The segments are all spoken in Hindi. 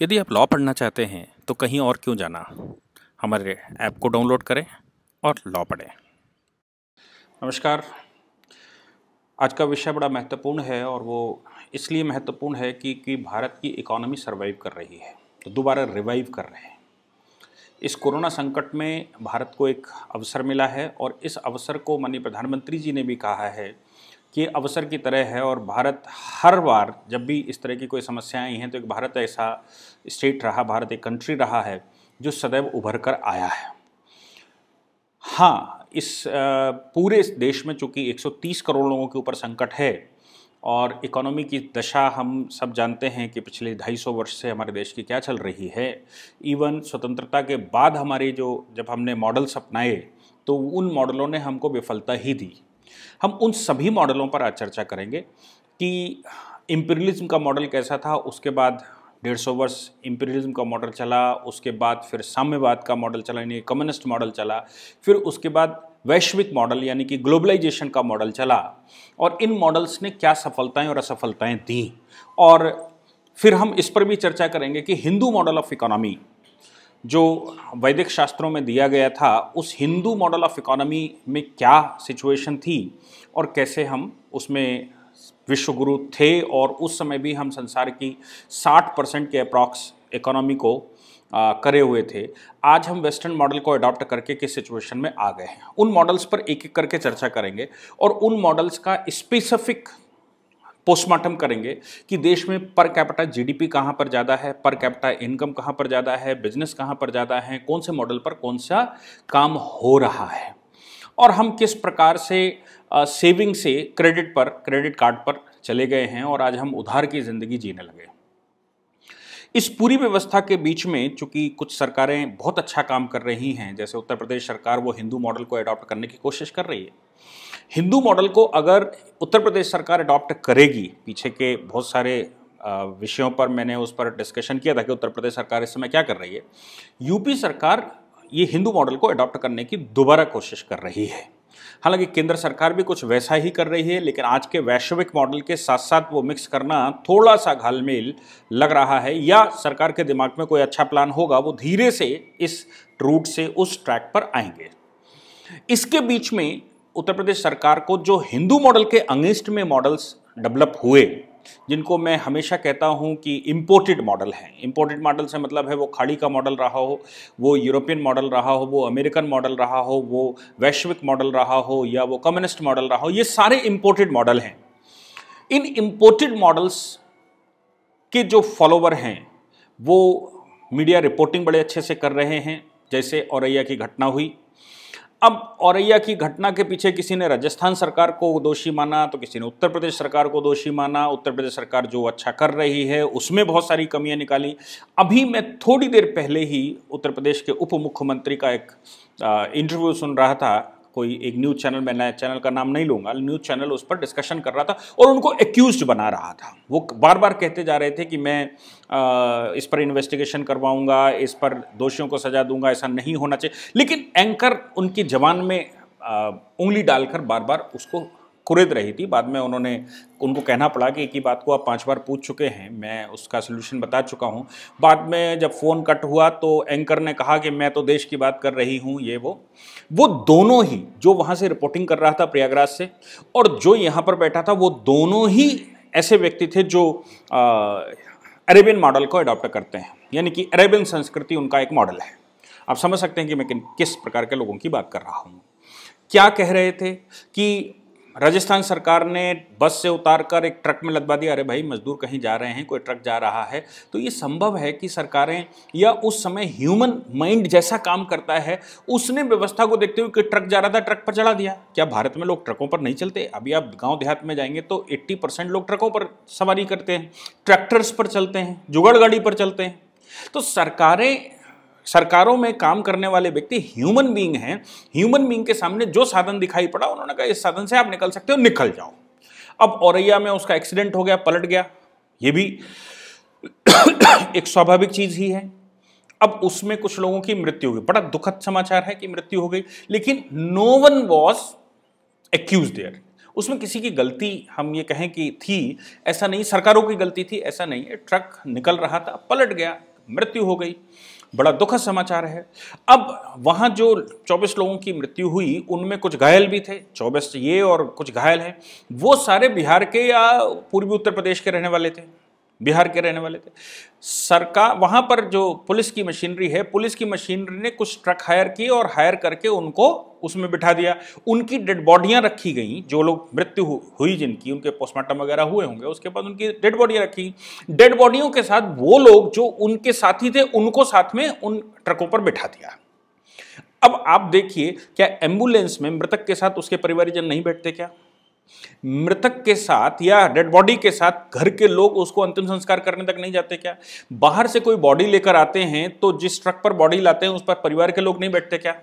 यदि आप लॉ पढ़ना चाहते हैं तो कहीं और क्यों जाना। हमारे ऐप को डाउनलोड करें और लॉ पढ़ें। नमस्कार। आज का विषय बड़ा महत्वपूर्ण है और वो इसलिए महत्वपूर्ण है कि भारत की इकोनॉमी सर्वाइव कर रही है, तो दोबारा रिवाइव कर रहे हैं। इस कोरोना संकट में भारत को एक अवसर मिला है और इस अवसर को माननीय प्रधानमंत्री जी ने भी कहा है कि ये अवसर की तरह है और भारत हर बार जब भी इस तरह की कोई समस्याएं आई हैं तो एक भारत ऐसा स्टेट रहा, भारत एक कंट्री रहा है जो सदैव उभर कर आया है। हाँ, इस पूरे इस देश में चूँकि 130 करोड़ लोगों के ऊपर संकट है और इकोनॉमी की दशा हम सब जानते हैं कि पिछले 250 वर्ष से हमारे देश की क्या चल रही है। इवन स्वतंत्रता के बाद हमारे जब हमने मॉडल्स अपनाए तो उन मॉडलों ने हमको विफलता ही दी। हम उन सभी मॉडलों पर आज चर्चा करेंगे कि इम्पीरियलिज्म का मॉडल कैसा था, उसके बाद 150 वर्ष इम्पीरियलिज्म का मॉडल चला, उसके बाद फिर साम्यवाद का मॉडल चला यानी कम्युनिस्ट मॉडल चला, फिर उसके बाद वैश्विक मॉडल यानी कि ग्लोबलाइजेशन का मॉडल चला और इन मॉडल्स ने क्या सफलताएं और असफलताएं दी। और फिर हम इस पर भी चर्चा करेंगे कि हिंदू मॉडल ऑफ इकोनॉमी जो वैदिक शास्त्रों में दिया गया था, उस हिंदू मॉडल ऑफ इकोनॉमी में क्या सिचुएशन थी और कैसे हम उसमें विश्वगुरु थे और उस समय भी हम संसार की 60% के अप्रॉक्स इकोनॉमी को करे हुए थे। आज हम वेस्टर्न मॉडल को अडॉप्ट करके किस सिचुएशन में आ गए हैं, उन मॉडल्स पर एक एक करके चर्चा करेंगे और उन मॉडल्स का स्पेसिफिक पोस्टमार्टम करेंगे कि देश में पर कैपिटा जीडीपी कहाँ पर ज़्यादा है, पर कैपिटा इनकम कहाँ पर ज़्यादा है, बिजनेस कहाँ पर ज़्यादा है, कौन से मॉडल पर कौन सा काम हो रहा है और हम किस प्रकार से सेविंग से क्रेडिट कार्ड पर चले गए हैं और आज हम उधार की ज़िंदगी जीने लगे। इस पूरी व्यवस्था के बीच में चूंकि कुछ सरकारें बहुत अच्छा काम कर रही हैं, जैसे उत्तर प्रदेश सरकार वो हिंदू मॉडल को अडॉप्ट करने की कोशिश कर रही है। हिंदू मॉडल को अगर उत्तर प्रदेश सरकार अडॉप्ट करेगी, पीछे के बहुत सारे विषयों पर मैंने उस पर डिस्कशन किया था कि उत्तर प्रदेश सरकार इस समय क्या कर रही है। यूपी सरकार ये हिंदू मॉडल को अडॉप्ट करने की दोबारा कोशिश कर रही है। हालांकि केंद्र सरकार भी कुछ वैसा ही कर रही है, लेकिन आज के वैश्विक मॉडल के साथ साथ वो मिक्स करना थोड़ा सा घालमेल लग रहा है, या सरकार के दिमाग में कोई अच्छा प्लान होगा, वो धीरे से इस रूट से उस ट्रैक पर आएंगे। इसके बीच में उत्तर प्रदेश सरकार को जो हिंदू मॉडल के अगेंस्ट में मॉडल्स डेवलप हुए, जिनको मैं हमेशा कहता हूं कि इंपोर्टेड मॉडल हैं। इंपोर्टेड मॉडल से मतलब है वो खाड़ी का मॉडल रहा हो, वो यूरोपियन मॉडल रहा हो, वो अमेरिकन मॉडल रहा हो, वो वैश्विक मॉडल रहा हो या वो कम्युनिस्ट मॉडल रहा हो, ये सारे इंपोर्टेड मॉडल हैं। इन इंपोर्टेड मॉडल्स के जो फॉलोवर हैं वो मीडिया रिपोर्टिंग बड़े अच्छे से कर रहे हैं। जैसे औरैया की घटना हुई, अब औरैया की घटना के पीछे किसी ने राजस्थान सरकार को दोषी माना तो किसी ने उत्तर प्रदेश सरकार को दोषी माना। उत्तर प्रदेश सरकार जो अच्छा कर रही है उसमें बहुत सारी कमियां निकाली। अभी मैं थोड़ी देर पहले ही उत्तर प्रदेश के उप मुख्यमंत्री का एक इंटरव्यू सुन रहा था, कोई एक न्यूज़ चैनल, मैं चैनल का नाम नहीं लूँगा, न्यूज़ चैनल उस पर डिस्कशन कर रहा था और उनको एक्यूज्ड बना रहा था। वो बार बार कहते जा रहे थे कि मैं इस पर इन्वेस्टिगेशन करवाऊंगा, इस पर दोषियों को सजा दूंगा, ऐसा नहीं होना चाहिए। लेकिन एंकर उनकी जबान में उंगली डालकर बार बार उसको कुरेद रही थी। बाद में उनको कहना पड़ा कि एक ही बात को आप 5 बार पूछ चुके हैं, मैं उसका सलूशन बता चुका हूं। बाद में जब फ़ोन कट हुआ तो एंकर ने कहा कि मैं तो देश की बात कर रही हूं, ये वो दोनों ही, जो वहां से रिपोर्टिंग कर रहा था प्रयागराज से और जो यहां पर बैठा था, वो दोनों ही ऐसे व्यक्ति थे जो अरेबियन मॉडल को अडॉप्ट करते हैं, यानी कि अरेबियन संस्कृति उनका एक मॉडल है। आप समझ सकते हैं कि मैं किस प्रकार के लोगों की बात कर रहा हूं। क्या कह रहे थे कि राजस्थान सरकार ने बस से उतारकर एक ट्रक में लदवा दिया। अरे भाई, मजदूर कहीं जा रहे हैं, कोई ट्रक जा रहा है, तो ये संभव है कि सरकारें या उस समय ह्यूमन माइंड जैसा काम करता है, उसने व्यवस्था को देखते हुए कि ट्रक जा रहा था, ट्रक पर चढ़ा दिया। क्या भारत में लोग ट्रकों पर नहीं चलते? अभी आप गांव देहात में जाएंगे तो 80% लोग ट्रकों पर सवारी करते हैं, ट्रैक्टर्स पर चलते हैं, जुगाड़ गाड़ी पर चलते हैं। तो सरकारों में काम करने वाले व्यक्ति ह्यूमन बीइंग हैं। ह्यूमन बीइंग के सामने जो साधन दिखाई पड़ा, उन्होंने कहा इस साधन से आप निकल सकते हो, निकल जाओ। अब औरैया में उसका एक्सीडेंट हो गया, पलट गया, ये भी एक स्वाभाविक चीज ही है। अब उसमें कुछ लोगों की मृत्यु हुई, बड़ा दुखद समाचार है कि मृत्यु हो गई, लेकिन no one was accused there. उसमें किसी की गलती हम ये कहें कि थी, ऐसा नहीं, सरकारों की गलती थी ऐसा नहीं है। ट्रक निकल रहा था, पलट गया, मृत्यु हो गई, बड़ा दुखद समाचार है। अब वहाँ जो 24 लोगों की मृत्यु हुई उनमें कुछ घायल भी थे, 24 ये और कुछ घायल हैं, वो सारे बिहार के या पूर्वी उत्तर प्रदेश के रहने वाले थे, बिहार के रहने वाले थे। सरकार वहाँ पर जो पुलिस की मशीनरी है, पुलिस की मशीनरी ने कुछ ट्रक हायर किए और हायर करके उनको उसमें बिठा दिया। उनकी डेड बॉडियाँ रखी गई, जो लोग मृत्यु हुई जिनकी, उनके पोस्टमार्टम वगैरह हुए होंगे, उसके बाद उनकी डेड बॉडियाँ रखी। डेड बॉडियों के साथ वो लोग जो उनके साथी थे उनको साथ में उन ट्रकों पर बिठा दिया। अब आप देखिए, क्या एम्बुलेंस में मृतक के साथ उसके परिवारजन नहीं बैठते क्या? मृतक के साथ या डेड बॉडी के साथ घर के लोग उसको अंतिम संस्कार करने तक नहीं जाते क्या? बाहर से कोई बॉडी लेकर आते हैं तो जिस ट्रक पर बॉडी लाते हैं उस पर परिवार के लोग नहीं बैठते क्या?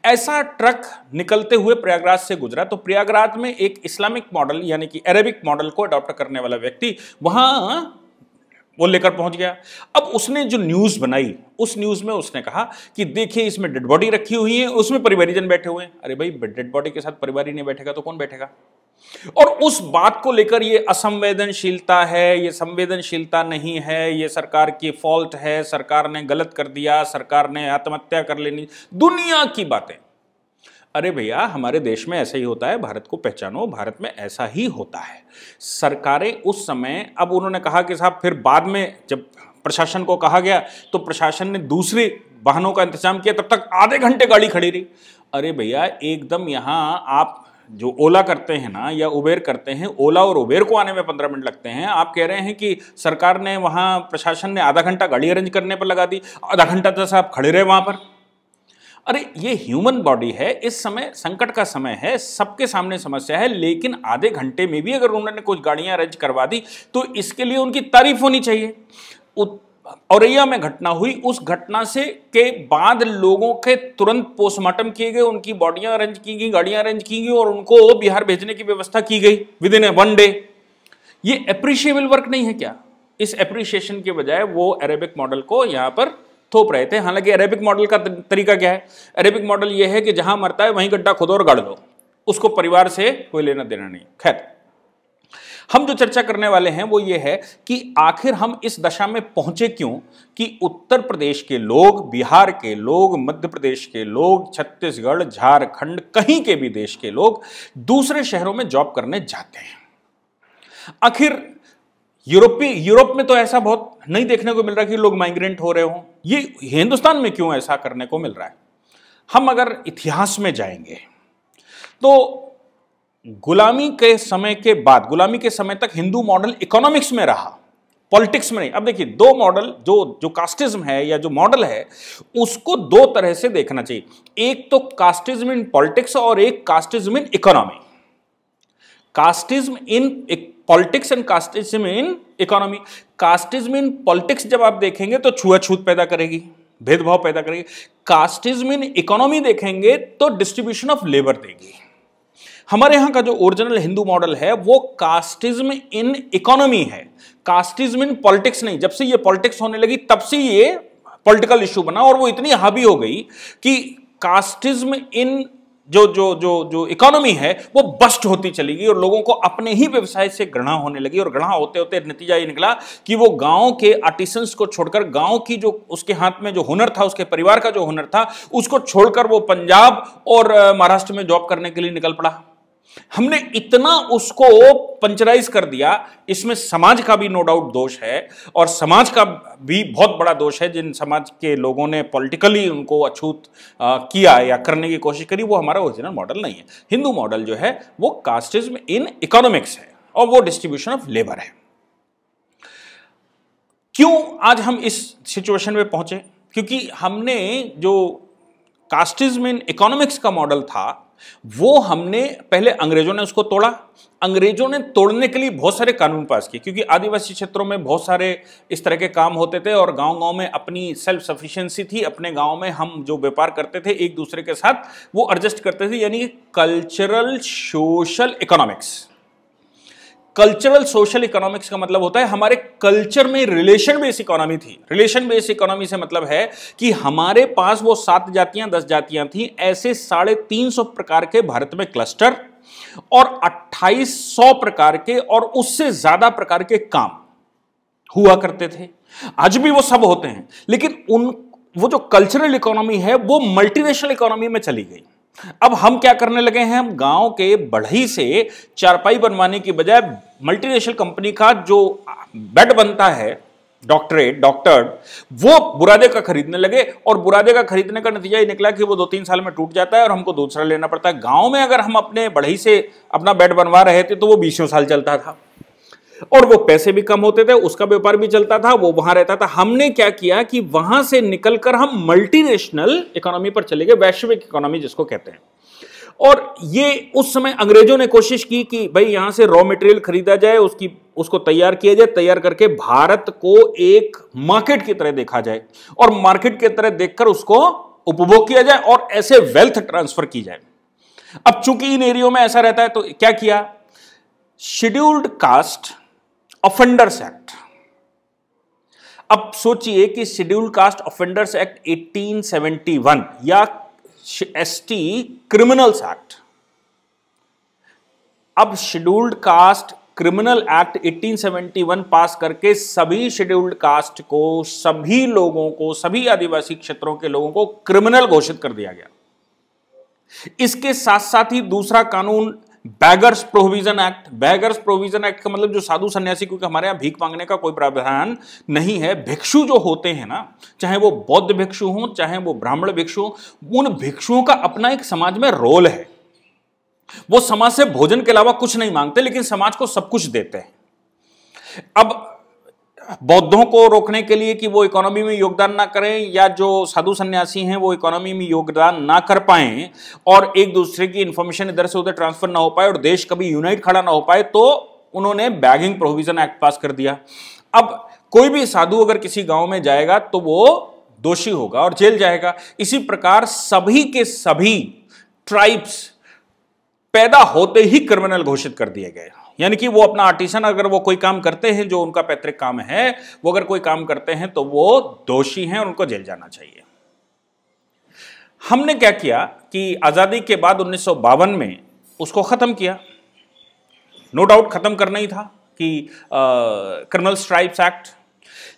ऐसा ट्रक निकलते हुए प्रयागराज से गुजरा तो प्रयागराज में एक इस्लामिक मॉडल यानी कि अरेबिक मॉडल को अडॉप्ट करने वाला व्यक्ति वहां वो लेकर पहुंच गया। अब उसने जो न्यूज बनाई, उस न्यूज में उसने कहा कि देखिए इसमें डेड बॉडी रखी हुई है, उसमें परिवारीजन बैठे हुए हैं। अरे भाई, डेड बॉडी के साथ परिवार ही नहीं बैठेगा तो कौन बैठेगा? और उस बात को लेकर ये असंवेदनशीलता है, ये संवेदनशीलता नहीं है, ये सरकार की फॉल्ट है, सरकार ने गलत कर दिया, सरकार ने आत्महत्या कर लेनी, दुनिया की बातें। अरे भैया, हमारे देश में ऐसा ही होता है, भारत को पहचानो, भारत में ऐसा ही होता है। सरकारें उस समय, अब उन्होंने कहा कि साहब, फिर बाद में जब प्रशासन को कहा गया तो प्रशासन ने दूसरे वाहनों का इंतजाम किया, तब तक आधे घंटे गाड़ी खड़ी रही। अरे भैया, एकदम यहाँ आप जो ओला करते हैं ना या उबेर करते हैं, ओला और उबेर को आने में 15 मिनट लगते हैं, आप कह रहे हैं कि सरकार ने वहाँ प्रशासन ने आधा घंटा गाड़ी अरेंज करने पर लगा दी, आधा घंटा तो साहब खड़े रहे वहाँ पर। अरे ये ह्यूमन बॉडी है, इस समय संकट का समय है, सबके सामने समस्या है, लेकिन आधे घंटे में भी अगर उन्होंने कुछ गाड़ियां अरेंज करवा दी तो इसके लिए उनकी तारीफ होनी चाहिए। औरैया में घटना हुई, उस घटना से के बाद लोगों के तुरंत पोस्टमार्टम किए गए, उनकी बॉडियां अरेंज की गई, गाड़ियां अरेंज की गई और उनको बिहार भेजने की व्यवस्था की गई विद इन 1 डे। ये अप्रिशिएबल वर्क नहीं है क्या? इस अप्रिशिएशन के बजाय वो अरेबिक मॉडल को यहां पर थोप रहे थे। हालांकि अरेबिक मॉडल का तरीका क्या है? अरेबिक मॉडल यह है कि जहां मरता है वहीं गड्ढा खोदो और गाड़ दो, उसको परिवार से कोई लेना देना नहीं। खैर, हम जो चर्चा करने वाले हैं वो ये है कि आखिर हम इस दशा में पहुंचे क्यों कि उत्तर प्रदेश के लोग, बिहार के लोग, मध्य प्रदेश के लोग, छत्तीसगढ़, झारखंड, कहीं के भी देश के लोग दूसरे शहरों में जॉब करने जाते हैं। आखिर यूरोप में तो ऐसा बहुत नहीं देखने को मिल रहा कि लोग माइग्रेंट हो रहे हों, ये हिंदुस्तान में क्यों ऐसा करने को मिल रहा है? हम अगर इतिहास में जाएंगे तो गुलामी के समय के बाद, गुलामी के समय तक हिंदू मॉडल इकोनॉमिक्स में रहा, पॉलिटिक्स में नहीं। अब देखिए, दो मॉडल, जो कास्टिज्म है या जो मॉडल है उसको दो तरह से देखना चाहिए। एक तो कास्टिज्म इन पॉलिटिक्स और एक casteism in economy. Casteism in politics and casteism in economy. Casteism in politics जब आप देखेंगे तो छुआछूत पैदा करेगी, भेदभाव पैदा करेगी। कास्टिज्म इन इकोनॉमी देखेंगे तो डिस्ट्रीब्यूशन ऑफ लेबर देगी। हमारे यहां का जो ओरिजिनल हिंदू मॉडल है वो कास्टिज्म इन इकोनॉमी है, कास्टिज्म इन पॉलिटिक्स नहीं। जब से ये पॉलिटिक्स होने लगी तब से ये पॉलिटिकल इश्यू बना और वो इतनी हावी हो गई कि कास्टिज्म इन जो इकोनॉमी है वो बस्ट होती चली गई और लोगों को अपने ही व्यवसाय से घृणा होने लगी। और घृणा होते होते नतीजा ये निकला कि वो गांव के आर्टिसंस को छोड़कर, गांव की जो उसके हाथ में जो हुनर था, उसके परिवार का जो हुनर था, उसको छोड़कर वो पंजाब और महाराष्ट्र में जॉब करने के लिए निकल पड़ा। हमने इतना उसको पंचराइज कर दिया। इसमें समाज का भी नो डाउट दोष है और समाज का भी बहुत बड़ा दोष है। जिन समाज के लोगों ने पॉलिटिकली उनको अछूत किया या करने की कोशिश करी, वो हमारा ओरिजिनल मॉडल नहीं है। हिंदू मॉडल जो है वो कास्टिज्म इन इकोनॉमिक्स है और वो डिस्ट्रीब्यूशन ऑफ लेबर है। क्यों आज हम इस सिचुएशन में पहुंचे? क्योंकि हमने जो कास्टिज्म इन इकोनॉमिक्स का मॉडल था वो हमने पहले, अंग्रेजों ने उसको तोड़ा। अंग्रेजों ने तोड़ने के लिए बहुत सारे कानून पास किए, क्योंकि आदिवासी क्षेत्रों में बहुत सारे इस तरह के काम होते थे और गांव-गांव में अपनी सेल्फ सफिशिएंसी थी। अपने गांव में हम जो व्यापार करते थे एक दूसरे के साथ, वो एडजस्ट करते थे, यानी cultural social economics. Cultural social economics का मतलब होता है हमारे कल्चर में रिलेशन बेस्ड इकोनॉमी थी। रिलेशन बेस्ड इकोनॉमी से मतलब है कि हमारे पास वो 7 जातियां 10 जातियां थी, ऐसे 350 प्रकार के भारत में क्लस्टर और 2800 प्रकार के और उससे ज्यादा प्रकार के काम हुआ करते थे। आज भी वो सब होते हैं, लेकिन वो जो कल्चरल इकोनॉमी है वो मल्टीनेशनल इकोनॉमी में चली गई। अब हम क्या करने लगे हैं, हम गांव के बढ़ई से चारपाई बनवाने की बजाय मल्टीनेशनल कंपनी का जो बेड बनता है, डॉक्टर, वो बुरादे का खरीदने लगे, और बुरादे का खरीदने का नतीजा ये निकला कि वो 2-3 साल में टूट जाता है और हमको दूसरा लेना पड़ता है। गांव में अगर हम अपने बढ़ई से अपना बेड बनवा रहे थे तो वो 20 साल चलता था, और वो पैसे भी कम होते थे, उसका व्यापार भी चलता था, वो वहां रहता था। हमने क्या किया कि वहां से निकलकर हम मल्टीनेशनल इकोनॉमी पर चले गए, वैश्विक इकोनॉमी जिसको कहते हैं। और ये उस समय अंग्रेजों ने कोशिश की कि भाई यहां से रॉ मटेरियल खरीदा जाए, उसको तैयार किया जाए, तैयार करके भारत को एक मार्केट की तरह देखा जाए, और मार्केट की तरह देखकर उसको उपभोग किया जाए और ऐसे वेल्थ ट्रांसफर की जाए। अब चूंकि इन एरियो में ऐसा रहता है तो क्या किया, शेड्यूल्ड कास्ट ऑफेंडर्स एक्ट। अब सोचिए कि शेड्यूल्ड कास्ट ऑफेंडर्स एक्ट 1871 या एसटी क्रिमिनल्स एक्ट। अब शेड्यूल्ड कास्ट क्रिमिनल एक्ट 1871 पास करके सभी शेड्यूल्ड कास्ट को, सभी लोगों को, सभी आदिवासी क्षेत्रों के लोगों को क्रिमिनल घोषित कर दिया गया। इसके साथ साथ ही दूसरा कानून beggars provision act. Beggars provision act का मतलब जो साधु सन्यासी, क्योंकि हमारे यहां भीख मांगने का कोई प्रावधान नहीं है, भिक्षु जो होते हैं ना, चाहे वो बौद्ध भिक्षु हों चाहे वो ब्राह्मण भिक्षु हों, उन भिक्षुओं का अपना एक समाज में रोल है। वो समाज से भोजन के अलावा कुछ नहीं मांगते, लेकिन समाज को सब कुछ देते हैं। अब बौद्धों को रोकने के लिए कि वो इकोनॉमी में योगदान ना करें, या जो साधु सन्यासी हैं वो इकोनॉमी में योगदान ना कर पाएं और एक दूसरे की इंफॉर्मेशन इधर से उधर ट्रांसफर ना हो पाए और देश कभी यूनाइट खड़ा ना हो पाए, तो उन्होंने बैगिंग प्रोविजन एक्ट पास कर दिया। अब कोई भी साधु अगर किसी गांव में जाएगा तो वो दोषी होगा और जेल जाएगा। इसी प्रकार सभी के सभी ट्राइब्स पैदा होते ही क्रिमिनल घोषित कर दिए गए। यानी कि वो अपना आर्टिसन, अगर वो कोई काम करते हैं जो उनका पैतृक काम है, वो अगर कोई काम करते हैं तो वो दोषी हैं और उनको जेल जाना चाहिए। हमने क्या किया कि आजादी के बाद 1952 में उसको खत्म किया। नो डाउट खत्म करना ही था कि क्रिमिनल स्ट्राइप्स एक्ट,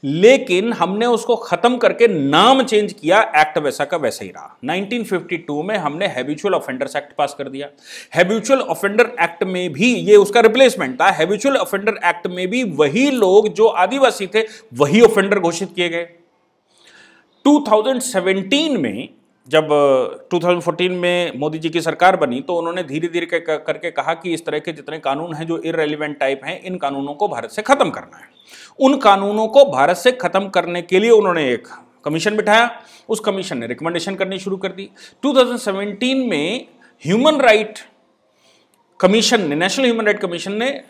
लेकिन हमने उसको खत्म करके नाम चेंज किया, एक्ट वैसा का वैसा ही रहा। 1952 में हमने हैबिचुअल ऑफेंडर्स एक्ट पास कर दिया। हैबिचुअल ऑफेंडर एक्ट में भी ये उसका रिप्लेसमेंट था। हैबिचुअल ऑफेंडर एक्ट में भी वही लोग जो आदिवासी थे वही ऑफेंडर घोषित किए गए। 2017 में जब 2014 में मोदी जी की सरकार बनी तो उन्होंने धीरे धीरे करके कहा कि इस तरह के जितने कानून हैं जो इररेलेवेंट टाइप हैं, इन कानूनों को भारत से खत्म करना है। उन कानूनों को भारत से खत्म करने के लिए उन्होंने एक कमीशन बिठाया। उस कमीशन ने रिकमेंडेशन करनी शुरू कर दी। 2017 में ह्यूमन राइट कमीशन ने, नेशनल ह्यूमन राइट कमीशन ने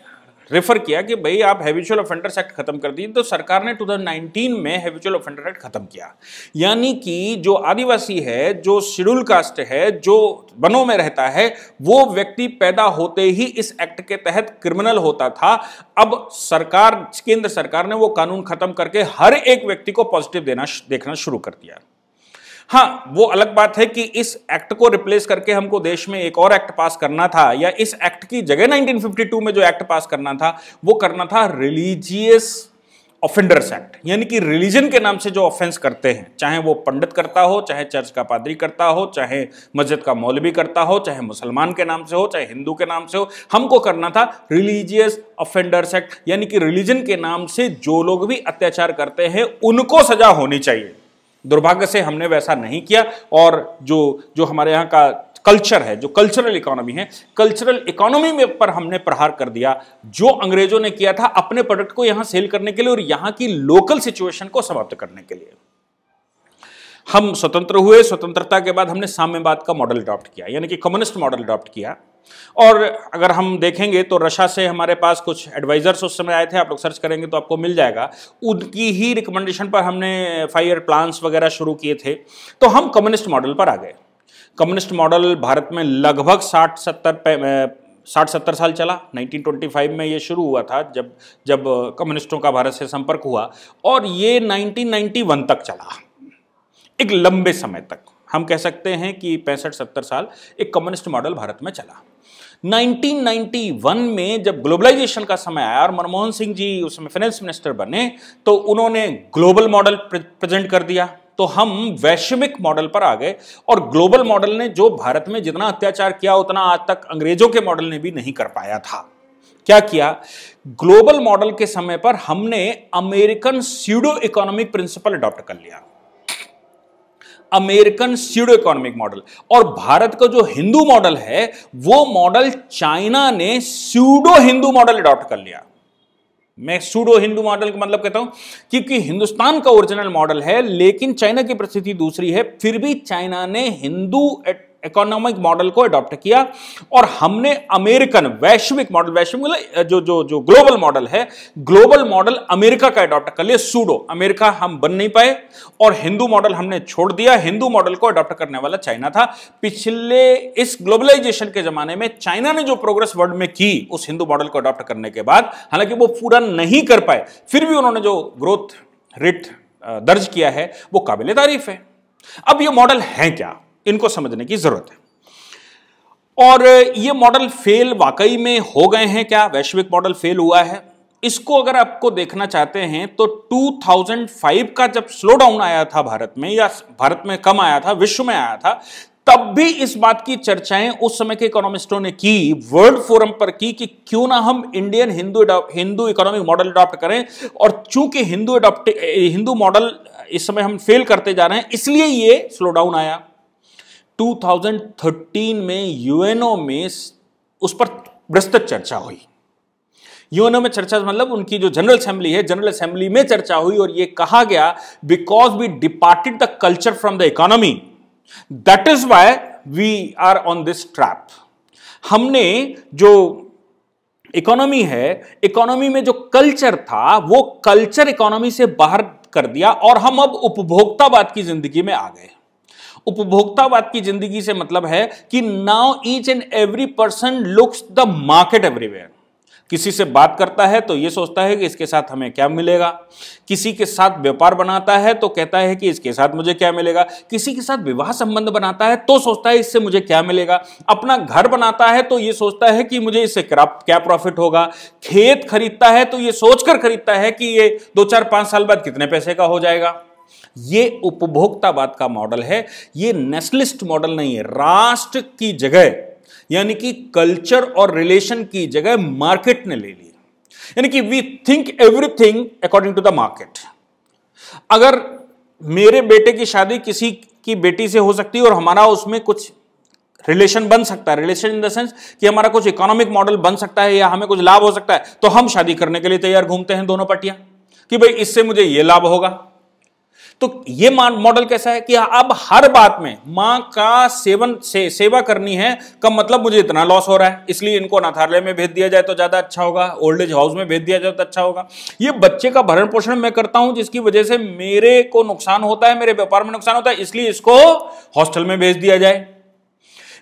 रेफर किया कि भाई आप हैबिचुअल ऑफेंडर्स एक्ट खत्म कर दी, तो सरकार ने 2019 में हैबिचुअल ऑफेंडर एक्ट खत्म किया। यानी कि जो आदिवासी है, जो शेड्यूल कास्ट है, जो वनों में रहता है, वो व्यक्ति पैदा होते ही इस एक्ट के तहत क्रिमिनल होता था। अब सरकार, केंद्र सरकार ने वो कानून खत्म करके हर एक व्यक्ति को पॉजिटिव देखना शुरू कर दिया। हाँ, वो अलग बात है कि इस एक्ट को रिप्लेस करके हमको देश में एक और एक्ट पास करना था, या इस एक्ट की जगह 1952 में जो एक्ट पास करना था वो करना था रिलीजियस ऑफेंडर्स एक्ट। यानी कि रिलीजन के नाम से जो ऑफेंस करते हैं, चाहे वो पंडित करता हो, चाहे चर्च का पादरी करता हो, चाहे मस्जिद का मौलवी करता हो, चाहे मुसलमान के नाम से हो, चाहे हिंदू के नाम से हो, हमको करना था रिलीजियस ऑफेंडर्स एक्ट। यानी कि रिलीजन के नाम से जो लोग भी अत्याचार करते हैं उनको सजा होनी चाहिए। दुर्भाग्य से हमने वैसा नहीं किया, और जो हमारे यहाँ का कल्चर है, जो कल्चरल इकोनॉमी है, कल्चरल इकोनॉमी में पर हमने प्रहार कर दिया। जो अंग्रेजों ने किया था अपने प्रोडक्ट को यहां सेल करने के लिए और यहां की लोकल सिचुएशन को समाप्त करने के लिए। हम स्वतंत्र हुए, स्वतंत्रता के बाद हमने साम्यवाद का मॉडल अडॉप्ट किया, यानी कि कम्युनिस्ट मॉडल अडॉप्ट किया। और अगर हम देखेंगे तो रशिया से हमारे पास कुछ एडवाइजर्स उस समय आए थे, आप लोग सर्च करेंगे तो आपको मिल जाएगा। उनकी ही रिकमेंडेशन पर हमने 5 ईयर प्लान्स वगैरह शुरू किए थे। तो हम कम्युनिस्ट मॉडल पर आ गए। कम्युनिस्ट मॉडल भारत में लगभग 60-70 साल चला। 1925 में ये शुरू हुआ था, जब कम्युनिस्टों का भारत से संपर्क हुआ, और ये 1991 तक चला। एक लंबे समय तक, हम कह सकते हैं कि 65-70 साल एक कम्युनिस्ट मॉडल भारत में चला। 1991 में जब ग्लोबलाइजेशन का समय आया और मनमोहन सिंह जी उस समय फाइनेंस मिनिस्टर बने, तो उन्होंने ग्लोबल मॉडल प्रेजेंट कर दिया, तो हम वैश्विक मॉडल पर आ गए। और ग्लोबल मॉडल ने जो भारत में जितना अत्याचार किया उतना आज तक अंग्रेजों के मॉडल ने भी नहीं कर पाया था। क्या किया? ग्लोबल मॉडल के समय पर हमने American pseudo economic principle adopt कर लिया, अमेरिकन स्यूडो इकोनॉमिक मॉडल। और भारत का जो हिंदू मॉडल है वो मॉडल चाइना ने स्यूडो हिंदू मॉडल अडॉप्ट कर लिया। मैं सूडो हिंदू मॉडल का मतलब कहता हूं क्योंकि हिंदुस्तान का ओरिजिनल मॉडल है, लेकिन चाइना की परिस्थिति दूसरी है, फिर भी चाइना ने हिंदू इकोनॉमिक मॉडल को अडॉप्ट किया और हमने अमेरिकन वैश्विक मॉडल, वैश्विक मतलब जो ग्लोबल मॉडल है, ग्लोबल मॉडल अमेरिका का अडॉप्ट कर लिया। सूडो अमेरिका हम बन नहीं पाए और हिंदू मॉडल हमने छोड़ दिया। हिंदू मॉडल को अडॉप्ट करने वाला चाइना था। पिछले इस ग्लोबलाइजेशन के जमाने में चाइना ने जो प्रोग्रेस वर्ल्ड में की उस हिंदू मॉडल को अडॉप्ट करने के बाद, हालांकि वो पूरा नहीं कर पाए, फिर भी उन्होंने जो ग्रोथ रेट दर्ज किया है वो काबिले तारीफ है। अब ये मॉडल है क्या, इनको समझने की जरूरत है। और ये मॉडल फेल वाकई में हो गए हैं क्या? वैश्विक मॉडल फेल हुआ है? इसको अगर आपको देखना चाहते हैं तो 2005 का जब स्लो डाउन आया था भारत में, या भारत में कम आया था, विश्व में आया था, तब भी इस बात की चर्चाएं उस समय के इकोनॉमिस्टों ने की, वर्ल्ड फोरम पर की, कि क्यों ना हम Indian Hindu economic model adopt करें। और चूंकि हिंदू मॉडल इस समय हम फेल करते जा रहे हैं, इसलिए ये स्लो डाउन आया। 2013 में यूएनओ में उस पर विस्तृत चर्चा हुई। यूएनओ में चर्चा मतलब उनकी जो जनरल असेंबली है, जनरल असेंबली में चर्चा हुई और यह कहा गया, because we departed the culture from the economy, that is why we are on this trap. हमने जो इकोनॉमी है, इकोनॉमी में जो कल्चर था वो कल्चर इकोनॉमी से बाहर कर दिया और हम अब उपभोक्तावाद की जिंदगी में आ गए। उपभोक्तावाद की जिंदगी से मतलब है कि now each and every person looks the market everywhere. किसी से बात करता है तो यह सोचता है कि इसके साथ हमें क्या मिलेगा, किसी के साथ व्यापार बनाता है तो कहता है कि इसके साथ मुझे क्या मिलेगा, किसी के साथ विवाह संबंध बनाता है तो सोचता है इससे मुझे क्या मिलेगा, अपना घर बनाता है तो यह सोचता है कि मुझे इससे क्या प्रॉफिट होगा, खेत खरीदता है तो यह सोचकर खरीदता है कि ये 2-4-5 साल बाद कितने पैसे का हो जाएगा। ये उपभोक्तावाद का मॉडल है, ये नेशनलिस्ट मॉडल नहीं है। राष्ट्र की जगह यानी कि कल्चर और रिलेशन की जगह मार्केट ने ले ली, यानी कि we think everything according to the market. अगर मेरे बेटे की शादी किसी की बेटी से हो सकती है और हमारा उसमें कुछ रिलेशन बन सकता है, रिलेशन इन द सेंस कि हमारा कुछ इकोनॉमिक मॉडल बन सकता है या हमें कुछ लाभ हो सकता है, तो हम शादी करने के लिए तैयार घूमते हैं दोनों पार्टियां कि भाई इससे मुझे यह लाभ होगा। तो ये मॉडल कैसा है कि अब हर बात में मां का सेवा करनी है का मतलब मुझे इतना लॉस हो रहा है, इसलिए इनको अनाथालय में भेज दिया जाए तो ज्यादा अच्छा होगा, ओल्ड एज हाउस में भेज दिया जाए तो अच्छा होगा। ये बच्चे का भरण पोषण मैं करता हूं जिसकी वजह से मेरे को नुकसान होता है, मेरे व्यापार में नुकसान होता है, इसलिए इसको हॉस्टल में भेज दिया जाए।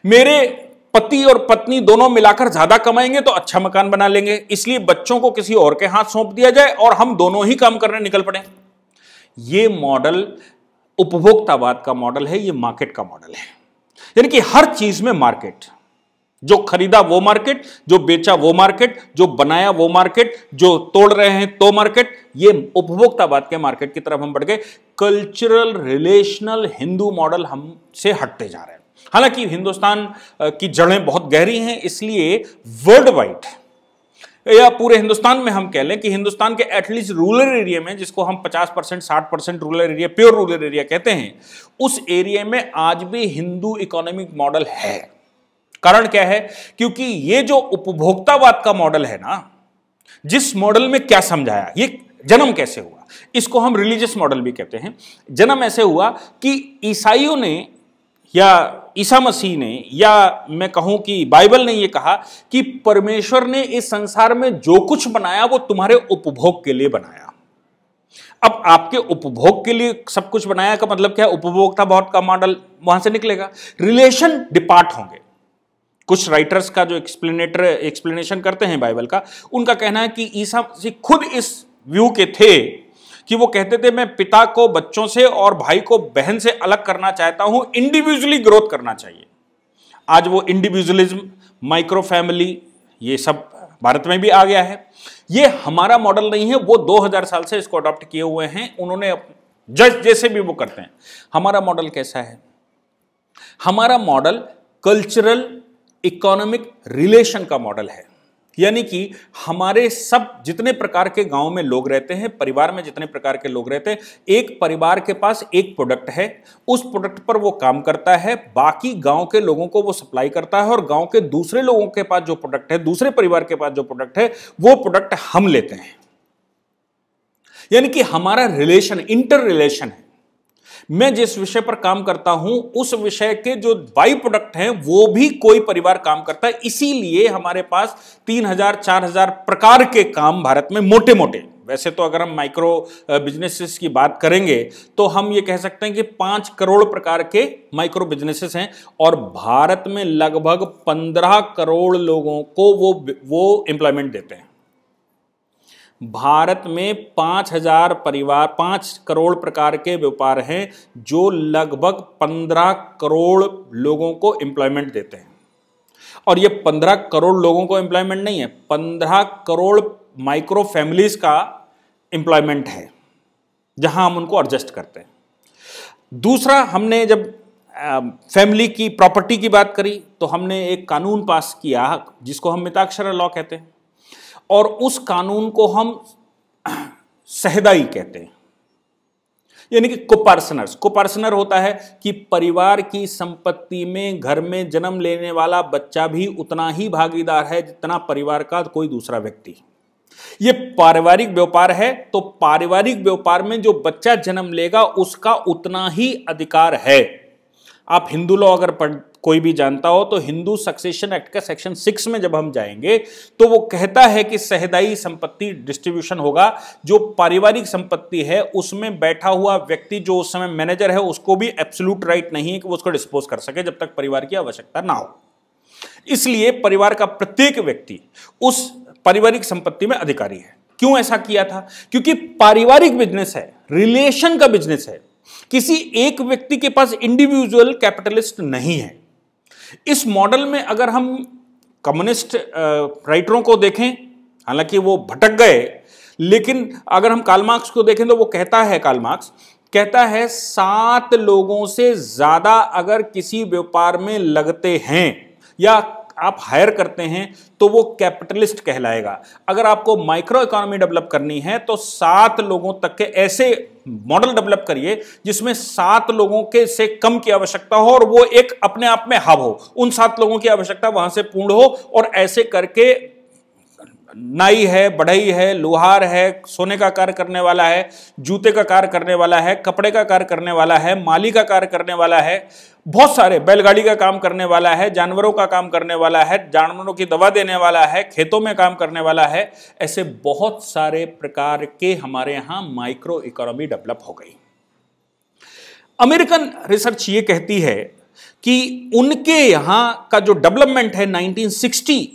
मेरे पति और पत्नी दोनों मिलाकर ज्यादा कमाएंगे तो अच्छा मकान बना लेंगे, इसलिए बच्चों को किसी और के हाथ सौंप दिया जाए और हम दोनों ही काम करने निकल पड़े। ये मॉडल उपभोक्तावाद का मॉडल है, ये मार्केट का मॉडल है। यानी कि हर चीज में मार्केट, जो खरीदा वो मार्केट, जो बेचा वो मार्केट, जो बनाया वो मार्केट, जो तोड़ रहे हैं तो मार्केट। ये उपभोक्तावाद के मार्केट की तरफ हम बढ़ गए। कल्चरल रिलेशनल हिंदू मॉडल हमसे हटते जा रहे हैं। हालांकि हिंदुस्तान की जड़ें बहुत गहरी हैं, इसलिए वर्ल्ड वाइड या पूरे हिंदुस्तान में हम कह लें कि हिंदुस्तान के एटलीस्ट रूरल एरिया में, जिसको हम 50% 60% rural area, pure rural area कहते हैं, उस एरिया में आज भी हिंदू इकोनॉमिक मॉडल है। कारण क्या है? क्योंकि ये जो उपभोक्तावाद का मॉडल है ना, जिस मॉडल में क्या समझाया, ये जन्म कैसे हुआ, इसको हम रिलीजियस मॉडल भी कहते हैं। जन्म ऐसे हुआ कि ईसाइयों ने या ईसा मसीह ने या मैं कहूं कि बाइबल ने यह कहा कि परमेश्वर ने इस संसार में जो कुछ बनाया वो तुम्हारे उपभोग के लिए बनाया। अब आपके उपभोग के लिए सब कुछ बनाया का मतलब क्या है? उपभोक्तावाद का मॉडल वहां से निकलेगा। रिलेशन डिपार्ट होंगे। कुछ राइटर्स का जो एक्सप्लेनेशन करते हैं बाइबल का, उनका कहना है कि ईसा मसीह खुद इस व्यू के थे कि वो कहते थे मैं पिता को बच्चों से और भाई को बहन से अलग करना चाहता हूं, इंडिविजुअली ग्रोथ करना चाहिए। आज वो इंडिविजुअलिज्म माइक्रो फैमिली, ये सब भारत में भी आ गया है। ये हमारा मॉडल नहीं है, वो 2000 साल से इसको अडॉप्ट किए हुए हैं उन्होंने, जैसे भी वो करते हैं। हमारा मॉडल कैसा है? हमारा मॉडल कल्चरल इकोनॉमिक रिलेशन का मॉडल है, यानी कि हमारे सब जितने प्रकार के गांव में लोग रहते हैं, परिवार में जितने प्रकार के लोग रहते हैं, एक परिवार के पास एक प्रोडक्ट है, उस प्रोडक्ट पर वो काम करता है, बाकी गांव के लोगों को वो सप्लाई करता है, और गांव के दूसरे लोगों के पास जो प्रोडक्ट है, दूसरे परिवार के पास जो प्रोडक्ट है, वो प्रोडक्ट हम लेते हैं। यानी कि हमारा रिलेशन इंटर रिलेशन है। मैं जिस विषय पर काम करता हूं उस विषय के जो बाई प्रोडक्ट हैं वो भी कोई परिवार काम करता है। इसीलिए हमारे पास 3000-4000 प्रकार के काम भारत में मोटे मोटे, वैसे तो अगर हम माइक्रो बिजनेसेस की बात करेंगे तो हम ये कह सकते हैं कि 5 करोड़ प्रकार के माइक्रो बिजनेसेस हैं, और भारत में लगभग 15 करोड़ लोगों को वो एम्प्लॉयमेंट देते हैं। भारत में 5000 परिवार, 5 करोड़ प्रकार के व्यापार हैं जो लगभग 15 करोड़ लोगों को एम्प्लॉयमेंट देते हैं। और ये 15 करोड़ लोगों को एम्प्लॉयमेंट नहीं है, 15 करोड़ माइक्रो फैमिलीज का एम्प्लॉयमेंट है, जहां हम उनको एडजस्ट करते हैं। दूसरा, हमने जब फैमिली की प्रॉपर्टी की बात करी तो हमने एक कानून पास किया जिसको हम मिताक्षरा लॉ कहते हैं, और उस कानून को हम सहदाई कहते हैं, यानी कि कोपार्सनर्स। कोपार्सनर होता है कि परिवार की संपत्ति में घर में जन्म लेने वाला बच्चा भी उतना ही भागीदार है जितना परिवार का कोई दूसरा व्यक्ति। ये पारिवारिक व्यापार है, तो पारिवारिक व्यापार में जो बच्चा जन्म लेगा उसका उतना ही अधिकार है। आप हिंदू लॉ अगर कोई भी जानता हो तो हिंदू सक्सेशन एक्ट का सेक्शन 6 में जब हम जाएंगे तो वो कहता है कि सहदाई संपत्ति डिस्ट्रीब्यूशन होगा। जो पारिवारिक संपत्ति है उसमें बैठा हुआ व्यक्ति जो उस समय मैनेजर है उसको भी एब्सोल्यूट राइट नहीं है कि वो उसको डिस्पोज कर सके जब तक परिवार की आवश्यकता ना हो। इसलिए परिवार का प्रत्येक व्यक्ति उस पारिवारिक संपत्ति में अधिकारी है। क्यों ऐसा किया था? क्योंकि पारिवारिक बिजनेस है, रिलेशन का बिजनेस है, किसी एक व्यक्ति के पास इंडिविजुअल कैपिटलिस्ट नहीं है। इस मॉडल में अगर हम कम्युनिस्ट राइटरों को देखें, हालांकि वो भटक गए, लेकिन अगर हम कार्ल मार्क्स को देखें तो वो कहता है, कार्ल मार्क्स कहता है 7 लोगों से ज्यादा अगर किसी व्यापार में लगते हैं या आप हायर करते हैं तो वो कैपिटलिस्ट कहलाएगा। अगर आपको माइक्रो इकोनॉमी डेवलप करनी है तो 7 लोगों तक के ऐसे मॉडल डेवलप करिए जिसमें 7 लोगों के से कम की आवश्यकता हो और वो एक अपने आप में हब हो, उन 7 लोगों की आवश्यकता वहां से पूर्ण हो। और ऐसे करके नाई है, बढ़ई है, लोहार है, सोने का कार्य करने वाला है, जूते का कार्य करने वाला है, कपड़े का कार्य करने वाला है, माली का कार्य करने वाला है, बहुत सारे, बैलगाड़ी का काम करने वाला है, जानवरों का काम करने वाला है, जानवरों की दवा देने वाला है, खेतों में काम करने वाला है। ऐसे बहुत सारे प्रकार के हमारे यहां माइक्रो इकोनॉमी डेवलप हो गई। अमेरिकन रिसर्च ये कहती है कि उनके यहां का जो डेवलपमेंट है 1960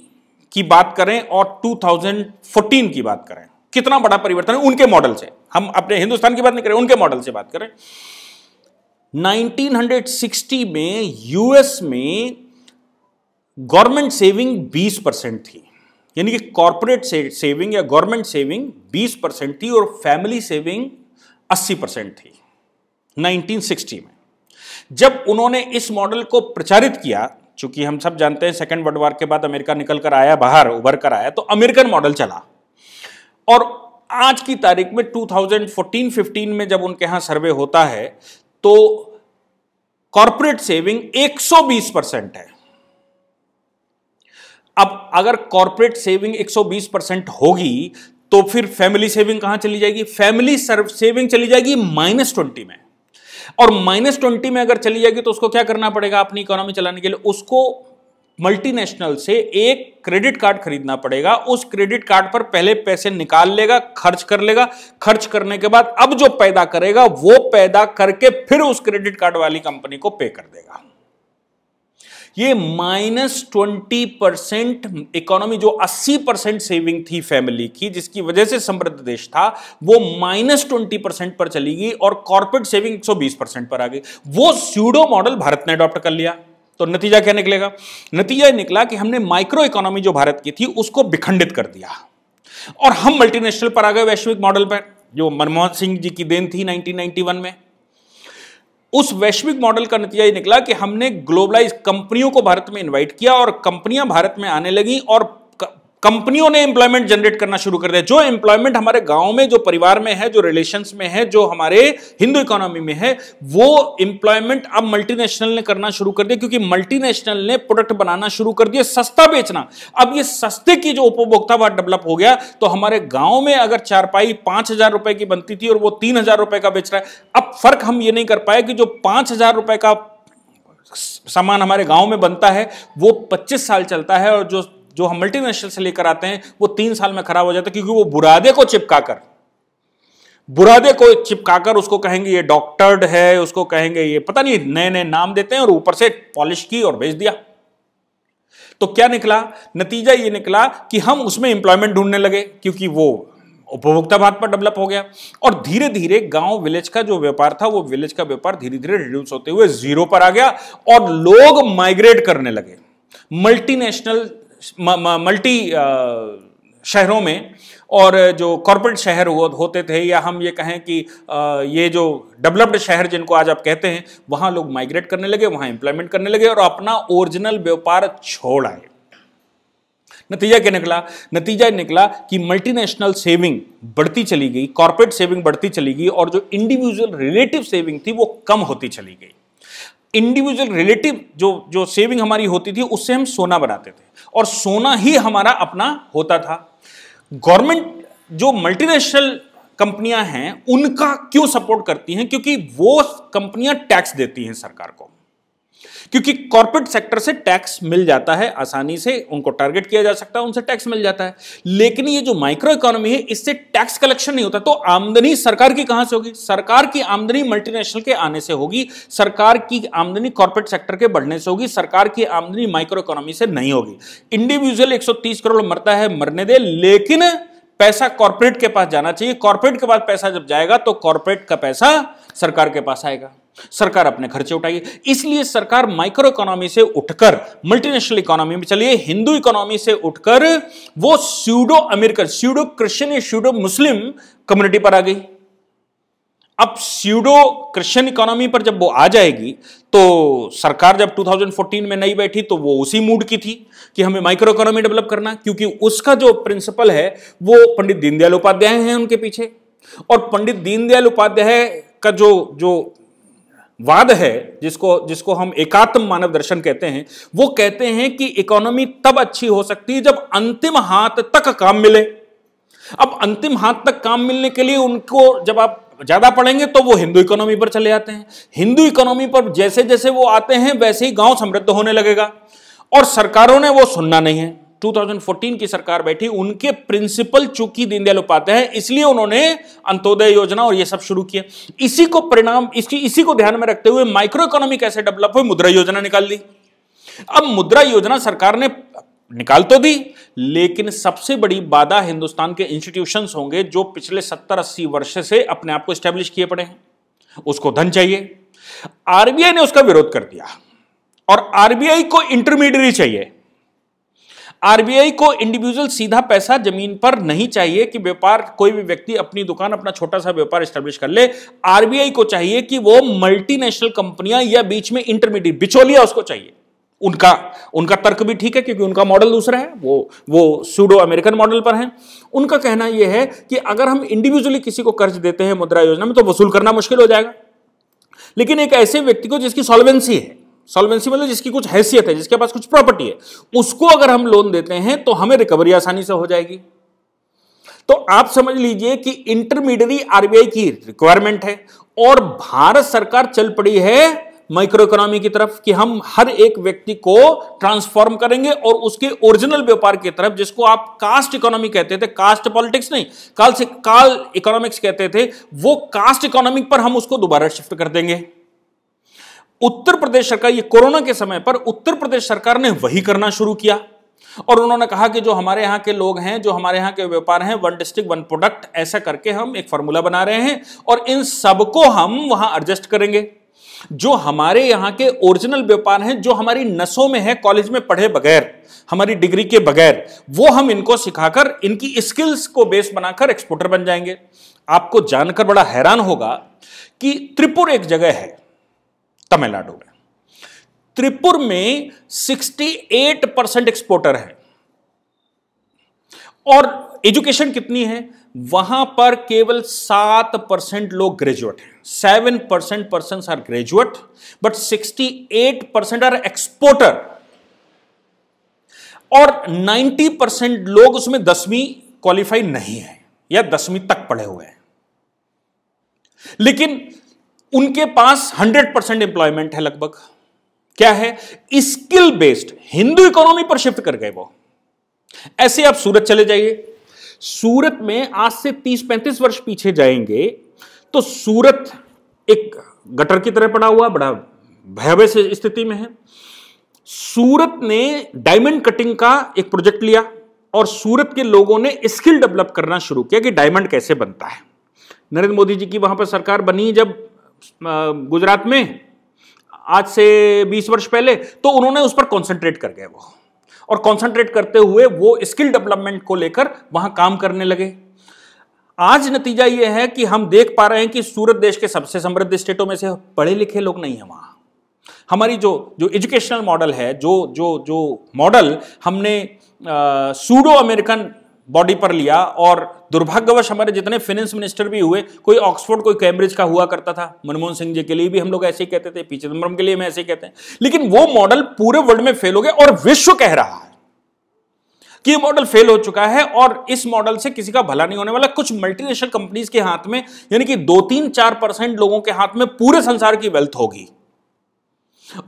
की बात करें और 2014 की बात करें, कितना बड़ा परिवर्तन है उनके मॉडल से। हम अपने हिंदुस्तान की बात नहीं करें, उनके मॉडल से बात करें। 1960 में यूएस में गवर्नमेंट सेविंग 20% थी, यानी कि कॉर्पोरेट सेविंग या गवर्नमेंट सेविंग 20% थी और फैमिली सेविंग 80% थी 1960 में। जब उन्होंने इस मॉडल को प्रचारित किया, चूंकि हम सब जानते हैं सेकेंड वर्ल्ड वॉर के बाद अमेरिका निकल कर आया, बाहर उभर कर आया, तो अमेरिकन मॉडल चला। और आज की तारीख में 2014-15 में जब उनके यहां सर्वे होता है तो कॉर्पोरेट सेविंग 120% है। अब अगर कॉर्पोरेट सेविंग 120% होगी तो फिर फैमिली सेविंग कहां चली जाएगी? फैमिली सेविंग चली जाएगी -20 में। और -20 में अगर चली जाएगी तो उसको क्या करना पड़ेगा अपनी इकोनॉमी चलाने के लिए? उसको मल्टीनेशनल से एक क्रेडिट कार्ड खरीदना पड़ेगा। उस क्रेडिट कार्ड पर पहले पैसे निकाल लेगा, खर्च कर लेगा, खर्च करने के बाद अब जो पैदा करेगा वो पैदा करके फिर उस क्रेडिट कार्ड वाली कंपनी को पे कर देगा। ये -20% इकोनॉमी, जो 80% सेविंग थी फैमिली की, जिसकी वजह से समृद्ध देश था, वो -20% पर चली गई और कॉर्पोरेट सेविंग 120% पर आ गई। वो स्यूडो मॉडल भारत ने अडॉप्ट कर लिया। तो नतीजा क्या निकलेगा? नतीजा निकला कि हमने माइक्रो इकोनॉमी जो भारत की थी उसको विखंडित कर दिया और हम मल्टीनेशनल पर आ गए, वैश्विक मॉडल पर, जो मनमोहन सिंह जी की देन थी 1991 में। उस वैश्विक मॉडल का नतीजा ये निकला कि हमने ग्लोबलाइज कंपनियों को भारत में इनवाइट किया और कंपनियां भारत में आने लगी और कंपनियों ने एम्प्लॉयमेंट जनरेट करना शुरू कर दिया। जो एम्प्लॉयमेंट हमारे गांव में, जो परिवार में है, जो रिलेशंस में है, जो हमारे हिंदू इकोनॉमी में है, वो एम्प्लॉयमेंट अब मल्टीनेशनल ने करना शुरू कर दिया, क्योंकि मल्टीनेशनल ने प्रोडक्ट बनाना शुरू कर दिया, सस्ता बेचना। अब ये सस्ते की जो उपभोक्तावाद डेवलप हो गया, तो हमारे गांव में अगर चारपाई 5,000 रुपए की बनती थी और वो 3,000 रुपए का बेच रहा है। अब फर्क हम ये नहीं कर पाए कि जो 5,000 रुपए का सामान हमारे गांव में बनता है वो 25 साल चलता है और जो हम मल्टीनेशनल से लेकर आते हैं वो 3 साल में खराब हो जाता है, क्योंकि वो बुरादे को चिपकाकर उसको कहेंगे ये डॉक्टर्ड है, उसको कहेंगे ये पता नहीं नए नए नाम देते हैं और ऊपर से पॉलिश की और भेज दिया। तो क्या निकला? नतीजा ये निकला कि हम उसमें एम्प्लॉयमेंट ढूंढने लगे, क्योंकि वो उपभोक्तावाद पर डेवलप हो गया और धीरे धीरे गांव विलेज का जो व्यापार था, वो विलेज का व्यापार धीरे धीरे रिड्यूस होते हुए जीरो पर आ गया और लोग माइग्रेट करने लगे मल्टी शहरों में। और जो कॉर्पोरेट शहर होते थे, या हम ये कहें कि ये जो डेवलप्ड शहर जिनको आज आप कहते हैं, वहां लोग माइग्रेट करने लगे, वहां एम्प्लॉयमेंट करने लगे और अपना ओरिजिनल व्यापार छोड़ आए। नतीजा क्या निकला? नतीजा निकला कि मल्टीनेशनल सेविंग बढ़ती चली गई, कॉर्पोरेट सेविंग बढ़ती चली गई और जो इंडिविजुअल रिलेटिव सेविंग थी वो कम होती चली गई। इंडिविजुअल रिलेटिव जो सेविंग हमारी होती थी उससे हम सोना बनाते थे और सोना ही हमारा अपना होता था। गवर्नमेंट जो मल्टीनेशनल कंपनियां हैं उनका क्यों सपोर्ट करती हैं? क्योंकि वो कंपनियां टैक्स देती हैं सरकार को, क्योंकि कॉर्पोरेट सेक्टर से टैक्स मिल जाता है आसानी से, उनको टारगेट किया जा सकता है, उनसे टैक्स मिल जाता है। लेकिन ये जो माइक्रो इकोनॉमी है, इससे टैक्स कलेक्शन नहीं होता, तो आमदनी सरकार की कहां से होगी? सरकार की आमदनी मल्टीनेशनल के आने से होगी, सरकार की आमदनी कॉर्पोरेट सेक्टर के बढ़ने से होगी, सरकार की आमदनी माइक्रो इकोनॉमी से नहीं होगी। इंडिविजुअल 130 करोड़ मरता है, मरने दे, लेकिन पैसा कॉर्पोरेट के पास जाना चाहिए। कॉर्पोरेट के पास पैसा जब जाएगा तो कॉर्पोरेट का पैसा सरकार के पास आएगा, सरकार अपने खर्चे उठाएगी। इसलिए सरकार माइक्रो इकोनॉमी से उठकर मल्टीनेशनल इकोनॉमी में चलिए, हिंदू इकोनॉमी से उठकर वो स्यूडो अमेरिकन, स्यूडो क्रिश्चियन या स्यूडो मुस्लिम कम्युनिटी पर आ गई। अब स्यूडो क्रिश्चियन इकोनॉमी पर जब वो आ जाएगी, तो सरकार जब 2014 में नहीं बैठी तो वो उसी मूड की थी कि हमें माइक्रो इकोनॉमी डेवलप करना, क्योंकि उसका जो प्रिंसिपल है वो पंडित दीनदयाल उपाध्याय हैं उनके पीछे। और पंडित दीनदयाल उपाध्याय का जो वाद है, जिसको हम एकात्म मानव दर्शन कहते हैं, वो कहते हैं कि इकोनॉमी तब अच्छी हो सकती है जब अंतिम हाथ तक काम मिले। अब अंतिम हाथ तक काम मिलने के लिए उनको जब आप ज्यादा पढ़ेंगे तो वो हिंदू इकोनॉमी पर चले आते हैं। हिंदू इकोनॉमी पर जैसे जैसे वो आते हैं वैसे ही गांव समृद्ध होने लगेगा और सरकारों ने वो सुनना नहीं है। 2014 की सरकार बैठी, उनके प्रिंसिपल चूंकि दीनदयाल उपाध्याय है, इसलिए उन्होंने अंत्योदय योजना और ये सब शुरू किया। इसी को ध्यान में रखते हुए माइक्रो इकोनॉमी कैसे डेवलप हुई, मुद्रा योजना निकाल दी। अब मुद्रा योजना सरकार ने निकाल तो दी, लेकिन सबसे बड़ी बाधा हिंदुस्तान के इंस्टीट्यूशंस होंगे जो पिछले 70-80 वर्ष से अपने आप को स्टैब्लिश किए पड़े हैं। उसको धन चाहिए, आरबीआई ने उसका विरोध कर दिया और आरबीआई को इंटरमीडियरी चाहिए। आरबीआई को इंडिविजुअल सीधा पैसा जमीन पर नहीं चाहिए कि व्यापार, कोई भी व्यक्ति अपनी दुकान, अपना छोटा सा व्यापार स्टैब्लिश कर ले। आरबीआई को चाहिए कि वो मल्टीनेशनल कंपनियां या बीच में इंटरमीडिएट बिचौलिया उसको चाहिए। उनका तर्क भी ठीक है, क्योंकि उनका मॉडल दूसरा है, वो सूडो अमेरिकन मॉडल पर है। उनका कहना यह है कि अगर हम इंडिविजुअली किसी को कर्ज देते हैं मुद्रा योजना में तो वसूल करना मुश्किल हो जाएगा, लेकिन एक ऐसे व्यक्ति को जिसकी सॉल्वेंसी है, सॉल्वेंसी मतलब जिसकी कुछ हैसियत है, जिसके पास कुछ प्रॉपर्टी है, उसको अगर हम लोन देते हैं तो हमें रिकवरी आसानी से हो जाएगी। तो आप समझ लीजिए कि इंटरमीडियरी आरबीआई की रिक्वायरमेंट है और भारत सरकार चल पड़ी है माइक्रो इकोनॉमी की तरफ कि हम हर एक व्यक्ति को ट्रांसफॉर्म करेंगे और उसके ओरिजिनल व्यापार की तरफ, जिसको आप कास्ट इकोनॉमी कहते थे, कास्ट पॉलिटिक्स नहीं, काल इकोनॉमिक्स कहते थे, वो कास्ट इकोनॉमिक पर हम उसको दोबारा शिफ्ट कर देंगे। उत्तर प्रदेश सरकार, ये कोरोना के समय पर उत्तर प्रदेश सरकार ने वही करना शुरू किया और उन्होंने कहा कि जो हमारे यहाँ के लोग हैं, जो हमारे यहाँ के व्यापार हैं, 1 डिस्ट्रिक्ट 1 प्रोडक्ट, ऐसा करके हम एक फॉर्मूला बना रहे हैं और इन सबको हम वहां एडजस्ट करेंगे। जो हमारे यहां के ओरिजिनल व्यापार हैं, जो हमारी नसों में है, कॉलेज में पढ़े बगैर, हमारी डिग्री के बगैर, वो हम इनको सिखाकर इनकी स्किल्स को बेस बनाकर एक्सपोर्टर बन जाएंगे। आपको जानकर बड़ा हैरान होगा कि त्रिपुर एक जगह है तमिलनाडु में, त्रिपुर में 68% एक्सपोर्टर है, और एजुकेशन कितनी है वहां पर? केवल 7% लोग ग्रेजुएट हैं। 7% persons are graduate, but 68% are exporter, और 90% लोग उसमें 10वीं क्वालिफाई नहीं है या 10वीं तक पढ़े हुए हैं, लेकिन उनके पास 100% एम्प्लॉयमेंट है लगभग। क्या है? स्किल बेस्ड हिंदू इकोनॉमी पर शिफ्ट कर गए वो। ऐसे आप सूरत चले जाइए, सूरत में आज से 30-35 वर्ष पीछे जाएंगे तो सूरत एक गटर की तरह पड़ा हुआ बड़ा भयावह स्थिति में है। सूरत ने डायमंड कटिंग का एक प्रोजेक्ट लिया और सूरत के लोगों ने स्किल डेवलप करना शुरू किया कि डायमंड कैसे बनता है। नरेंद्र मोदी जी की वहां पर सरकार बनी जब गुजरात में, आज से 20 वर्ष पहले, तो उन्होंने उस पर कॉन्सेंट्रेट कर गए वो, और कॉन्सेंट्रेट करते हुए वो स्किल डेवलपमेंट को लेकर वहां काम करने लगे। आज नतीजा यह है कि हम देख पा रहे हैं कि सूरत देश के सबसे समृद्ध स्टेटों में से, पढ़े लिखे लोग नहीं है वहां। हमारी जो एजुकेशनल मॉडल है, जो मॉडल हमने सूडो अमेरिकन बॉडी पर लिया, और दुर्भाग्यवश हमारे जितने फाइनेंस मिनिस्टर भी हुए, कोई ऑक्सफोर्ड कोई कैम्ब्रिज का हुआ करता था। मनमोहन सिंह जी के लिए भी हम लोग ऐसे ही कहते थे, पी चिदम्बरम के लिए हम ऐसे ही कहते हैं, लेकिन वो मॉडल पूरे वर्ल्ड में फेल हो गया और विश्व कह रहा है कि ये मॉडल फेल हो चुका है और इस मॉडल से किसी का भला नहीं होने वाला। कुछ मल्टीनेशनल कंपनीज के हाथ में, यानी कि 2-3-4% लोगों के हाथ में पूरे संसार की वेल्थ होगी,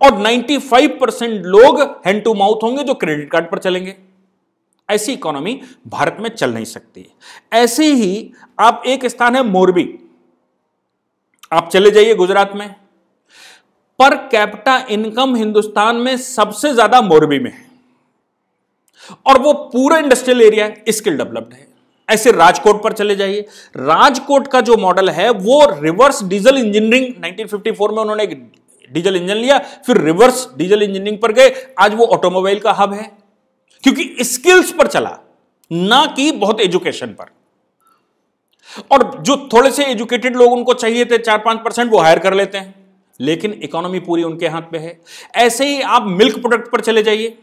और 95% लोग हैंड टू माउथ होंगे जो क्रेडिट कार्ड पर चलेंगे। ऐसी इकोनॉमी भारत में चल नहीं सकती। ऐसे ही आप, एक स्थान है मोरबी, आप चले जाइए गुजरात में, पर कैपिटा इनकम हिंदुस्तान में सबसे ज्यादा मोरबी में है, और वो पूरा इंडस्ट्रियल एरिया स्किल डेवलप्ड है। ऐसे राजकोट पर चले जाइए, राजकोट का जो मॉडल है वो रिवर्स डीजल इंजीनियरिंग, 1954 में उन्होंने एक डीजल इंजन लिया, फिर रिवर्स डीजल इंजीनियरिंग पर गए, आज वो ऑटोमोबाइल का हब है, क्योंकि स्किल्स पर चला, ना कि बहुत एजुकेशन पर। और जो थोड़े से एजुकेटेड लोग उनको चाहिए थे 4-5%, वो हायर कर लेते हैं, लेकिन इकोनॉमी पूरी उनके हाथ में है। ऐसे ही आप मिल्क प्रोडक्ट पर चले जाइए,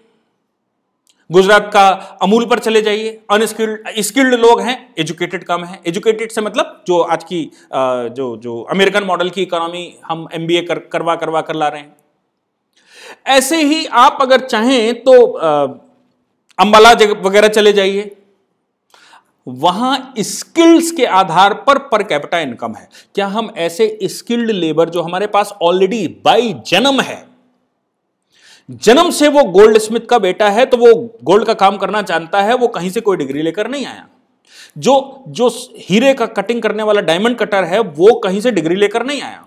गुजरात का अमूल पर चले जाइए, अनस्किल्ड स्किल्ड लोग हैं, एजुकेटेड कम है। एजुकेटेड से मतलब जो आज की जो अमेरिकन मॉडल की इकोनॉमी हम MBA करवा कर ला रहे हैं। ऐसे ही आप अगर चाहें तो अंबाला वगैरह चले जाइए, वहां स्किल्स के आधार पर कैपिटा इनकम है। क्या हम ऐसे स्किल्ड लेबर जो हमारे पास ऑलरेडी बाय जन्म है, जन्म से वो गोल्ड स्मिथ का बेटा है तो वो गोल्ड का काम करना जानता है, वो कहीं से कोई डिग्री लेकर नहीं आया। जो हीरे का कटिंग करने वाला डायमंड कटर है वो कहीं से डिग्री लेकर नहीं आया।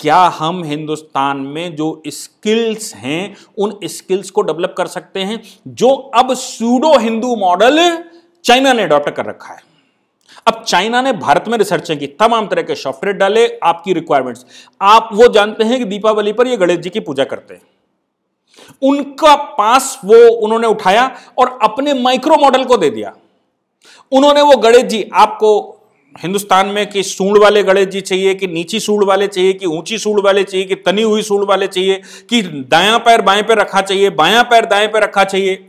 क्या हम हिंदुस्तान में जो स्किल्स हैं उन स्किल्स को डेवलप कर सकते हैं, जो अब सूडो हिंदू मॉडल चाइना ने अडॉप्ट कर रखा है। अब चाइना ने भारत में रिसर्चें की, तमाम तरह के सॉफ्टवेयर डाले, आपकी रिक्वायरमेंट्स, आप वो जानते हैं कि दीपावली पर ये गणेश जी की पूजा करते हैं, उनका पास वो उन्होंने उठाया और अपने माइक्रो मॉडल को दे दिया। उन्होंने वो गणेश जी, आपको हिंदुस्तान में कि सूंड वाले गणेश जी चाहिए, कि नीची सूंड वाले चाहिए, कि ऊंची सूंड वाले चाहिए, कि तनी हुई सूंड वाले चाहिए, कि दायां पैर बाएं पे रखा चाहिए, बायां पैर दाएं पे रखा चाहिए,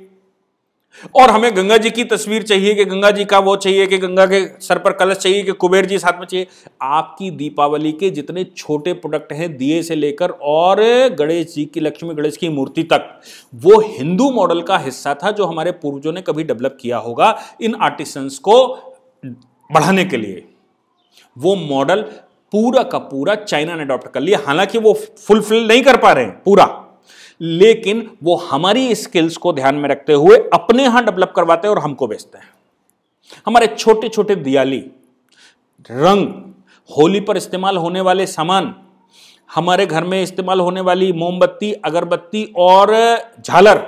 और हमें गंगा जी की तस्वीर चाहिए कि गंगा जी का वो चाहिए, कि गंगा के सर पर कलश चाहिए, कि कुबेर जी साथ में चाहिए। आपकी दीपावली के जितने छोटे प्रोडक्ट हैं, दिए से लेकर और गणेश जी की, लक्ष्मी गणेश की मूर्ति तक, वो हिंदू मॉडल का हिस्सा था जो हमारे पूर्वजों ने कभी डेवलप किया होगा इन आर्टिसंस को बढ़ाने के लिए। वो मॉडल पूरा का पूरा चाइना ने अडॉप्ट कर लिया। हालांकि वो फुलफिल नहीं कर पा रहे हैं पूरा, लेकिन वो हमारी स्किल्स को ध्यान में रखते हुए अपने यहां डेवलप करवाते हैं और हमको बेचते हैं। हमारे छोटे छोटे दियाली, रंग, होली पर इस्तेमाल होने वाले सामान, हमारे घर में इस्तेमाल होने वाली मोमबत्ती, अगरबत्ती और झालर,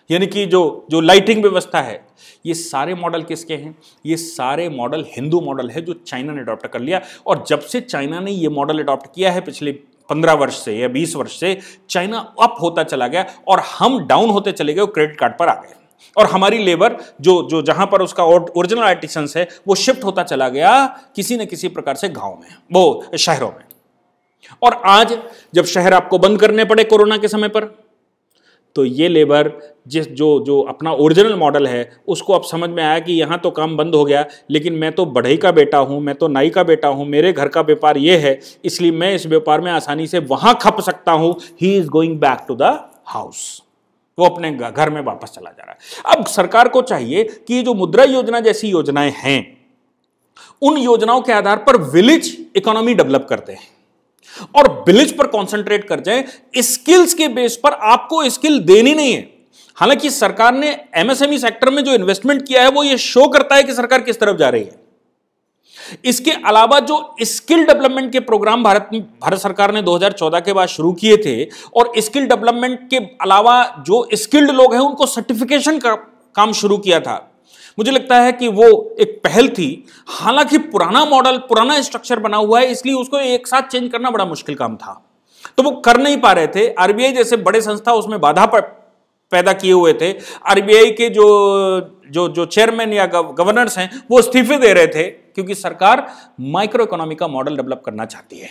यानी कि जो लाइटिंग व्यवस्था है, ये सारे मॉडल किसके हैं? ये सारे मॉडल हिंदू मॉडल है जो चाइना ने अडॉप्ट कर लिया। और जब से चाइना ने ये मॉडल अडॉप्ट किया है पिछले 15 वर्ष से या 20 वर्ष से चाइना अप होता चला गया और हम डाउन होते चले गए, क्रेडिट कार्ड पर आ गए। और हमारी लेबर जो जहां पर उसका ओरिजिनल आर्टिसंस है वो शिफ्ट होता चला गया किसी न किसी प्रकार से गांव में, वो शहरों में। और आज जब शहर आपको बंद करने पड़े कोरोना के समय पर, तो ये लेबर जो अपना ओरिजिनल मॉडल है उसको अब समझ में आया कि यहाँ तो काम बंद हो गया, लेकिन मैं तो बढ़ई का बेटा हूँ, मैं तो नाई का बेटा हूँ, मेरे घर का व्यापार ये है, इसलिए मैं इस व्यापार में आसानी से वहाँ खप सकता हूँ। He is going back to the house, वो अपने घर में वापस चला जा रहा है। अब सरकार को चाहिए कि जो मुद्रा योजना जैसी योजनाएं हैं, उन योजनाओं के आधार पर विलेज इकोनॉमी डेवलप करते हैं और विलेज पर कंसंट्रेट कर जाए। स्किल्स के बेस पर आपको स्किल देनी नहीं है। हालांकि सरकार ने एमएसएमई सेक्टर में जो इन्वेस्टमेंट किया है वो ये शो करता है कि सरकार किस तरफ जा रही है। इसके अलावा जो स्किल डेवलपमेंट के प्रोग्राम भारत सरकार ने 2014 के बाद शुरू किए थे, और स्किल डेवलपमेंट के अलावा जो स्किल्ड लोग हैं उनको सर्टिफिकेशन का काम शुरू किया था, मुझे लगता है कि वो एक पहल थी। हालांकि पुराना मॉडल, पुराना स्ट्रक्चर बना हुआ है, इसलिए उसको एक साथ चेंज करना बड़ा मुश्किल काम था, तो वो कर नहीं पा रहे थे। आरबीआई जैसे बड़े संस्था उसमें बाधा पैदा किए हुए थे। आरबीआई के जो चेयरमैन या गवर्नर्स हैं वो इस्तीफे दे रहे थे, क्योंकि सरकार माइक्रो इकोनॉमी का मॉडल डेवलप करना चाहती है।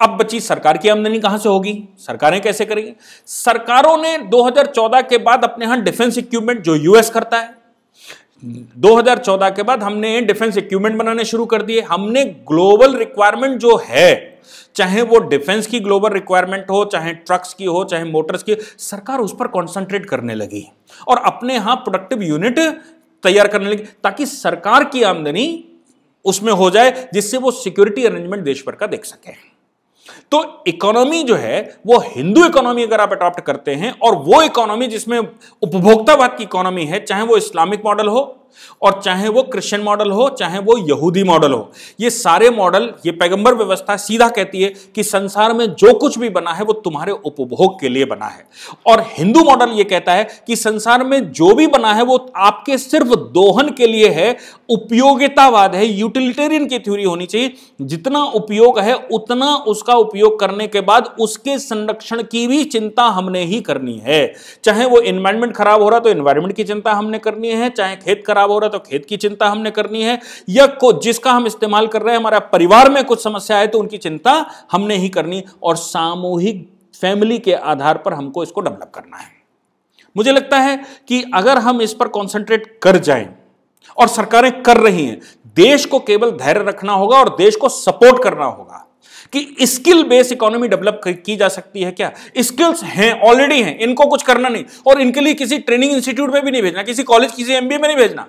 अब बची सरकार की आमदनी कहां से होगी, सरकारें कैसे करेंगी? सरकारों ने 2014 के बाद अपने यहां डिफेंस इक्विपमेंट, जो यूएस करता है, 2014 के बाद हमने डिफेंस इक्विपमेंट बनाने शुरू कर दिए। हमने ग्लोबल रिक्वायरमेंट जो है, चाहे वो डिफेंस की ग्लोबल रिक्वायरमेंट हो, चाहे ट्रक्स की हो, चाहे मोटर्स की, सरकार उस पर कॉन्सेंट्रेट करने लगी और अपने यहां प्रोडक्टिव यूनिट तैयार करने लगी, ताकि सरकार की आमदनी उसमें हो जाए, जिससे वो सिक्योरिटी अरेंजमेंट देश भर का देख सके। तो इकोनॉमी जो है वो हिंदू इकोनॉमी अगर आप अडॉप्ट करते हैं, और वो इकोनॉमी जिसमें उपभोक्तावाद की इकोनॉमी है, चाहे वो इस्लामिक मॉडल हो और चाहे वो क्रिश्चियन मॉडल हो, चाहे वो यहूदी मॉडल हो, ये सारे मॉडल, ये पैगंबर व्यवस्था सीधा कहती है कि संसार में जो कुछ भी बना है वो तुम्हारे उपभोग के लिए बना है। और हिंदू मॉडल ये कहता है कि संसार में जो भी बना है वो आपके सिर्फ दोहन के लिए है, उपयोगितावाद है, यूटिलिटेरियन की थ्योरी होनी चाहिए। जितना उपयोग है उतना उसका उपयोग करने के बाद उसके संरक्षण की भी चिंता हमने ही करनी है। चाहे वो एनवायरमेंट खराब हो रहा तो एनवायरमेंट की चिंता हमने करनी है, चाहे खेत खराब हो रहा तो खेत की चिंता हमने करनी है, या जिसका हम इस्तेमाल कर रहे हैं हमारा परिवार में कुछ समस्या है तो उनकी चिंता हमने ही करनी, और सामूहिक फैमिली के आधार पर हमको इसको डेवलप करना है। मुझे लगता है कि अगर हम इस पर कॉन्सेंट्रेट कर जाएं, और सरकारें कर रही हैं, देश को केवल धैर्य रखना होगा और देश को सपोर्ट करना होगा कि स्किल बेस्ड इकोनॉमी डेवलप की जा सकती है। क्या स्किल्स हैं, ऑलरेडी हैं, इनको कुछ करना नहीं, और इनके लिए किसी ट्रेनिंग इंस्टीट्यूट में भी नहीं भेजना, किसी कॉलेज, किसी एमबीए में नहीं भेजना।